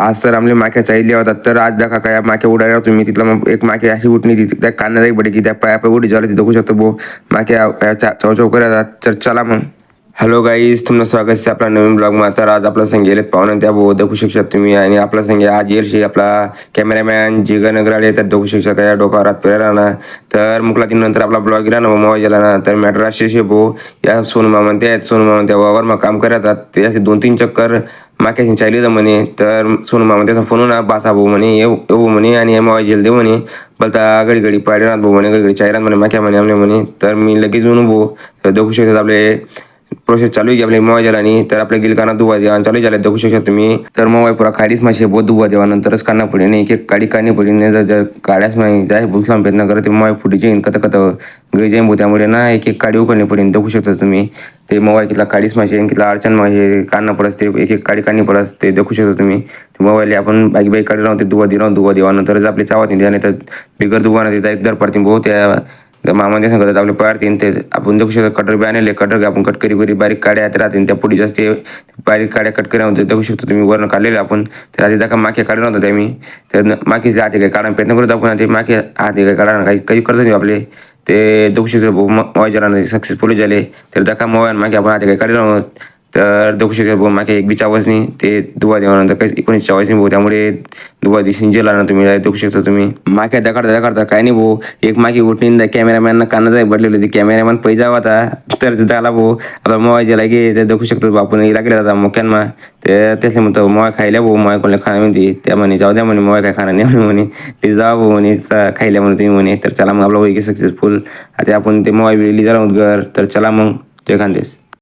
आज तर आमले माक्या चालल्या होता तर आज दाखा काय माक्या उडाल्या तुम्ही तिथला मग एक माकी अशी उठणी ती त्या कानाला बडी की त्या पाया उडी झाली ती बघू शकतो बो माक्या चौचौ करत तर चला मग. हॅलो गाईज, तुमचं स्वागत आहे आपला नवीन ब्लॉगमध्ये. तर आज आपला संघ गेलेत पाहुणे त्या भाऊ दाखवू शकता तुम्ही. आणि आपला संघ आज येईल आपला कॅमेरामॅन जिगर नगराळे तर दाखवू शकता या डोका रात पेरा ना. तर मुकला तीन नंतर आपला ब्लॉग गेला ना मोबाईल गेला ना. तर मॅटर असे भाऊ या सोनू मामा ते आहेत, सोनू मामा त्या वावर मग काम करतात ते असे 2-3 चक्कर माक्याशी चालली म्हणे. तर सोनू मामा त्याचा फोन ना बासा भाऊ म्हणे येऊ म्हणे आणि मोबाईल जेल देऊ म्हणे. बोलता घडी घडी पाडणार भाऊ म्हणे, घडी चायरात म्हणे माक्या म्हणे आमले म्हणे. तर मी लगेच म्हणून भाऊ तर दाखवू शकतात आपले प्रोसेस चालू आहे की आपल्या मोबाईल आणि तर आपल्या गिलकाना दुवा देवा चालू झाले दाखवू शकता तुम्ही. तर मोबाईल पुरा काडीच मासे बहुत दुवा देवा नंतरच काढणं पडेल नाही एक काडी काढणी पडेल नाही जर काढ्याच नाही जाय भुसला प्रयत्न करत मोबाईल फुटीचे येईन कत गै जाईन भाऊ. त्यामुळे ना एक काडी उकडणी पडेल दाखवू शकता तुम्ही. ते मोबाईल कितला काडीच मासे कितला अडचण मासे काढणं पडत ते एक काडी काढणी पडत ते दाखवू शकता तुम्ही. ते मोबाईल आपण बाईक काढी राहून ते दुवा देवा नंतरच आपली चावत नाही नाही तर बिगर दुवा नाही एक दर पडते भाऊ. त्या मामाने सांगतात आपले पाडतीन ते आपण दाखवू शकतो. कटर बी आणले कटर आपण कट करी बारीक काड्या राहतील त्या पुढे जास्त बारीक काड्या कट करा दाखवू शकतो तुम्ही. वरण काढलेले आपण तर आधी दाखवा माखे काढून होता त्या मी तर माखीचे हाते काही काढा प्रयत्न करत आपण ते माखे हाते काही काढा काही करत नाही आपले ते दाखवू शकतो. मोबाईल जरा सक्सेसफुल झाले तर दाखवा मोबाईल मागे आपण हाते काही काढले तर दाखवू शकतो भाऊ मागे एक बी चावच नाही ते दुवा देवानंतर काही 19 चावच नाही भाऊ. त्यामुळे दुवा दिवशी जेला ना तुम्ही दाखवू शकता तुम्ही. मागे दाखवता काय नाही भाऊ एक मागे उठणी कॅमेरामॅनना कानाचा बदलेली होती कॅमेरामॅन पैजा होता तर झाला भाऊ आपला मोबाईल जेला की ते दाखवू शकतो आपण लागले जाता मोक्यांना ते त्याचे म्हणतो मोबाईल खायला भाऊ मोबाईल कोणला खाणं म्हणते त्या म्हणे जाऊ द्या म्हणे मोबाईल काय खाणं नाही म्हणे ते जा भाऊ म्हणे खायला म्हणून तुम्ही म्हणे. तर चला मग आपला होई की सक्सेसफुल आता आपण ते मोबाईल लिहिला घर तर चला मग जय खानदेश.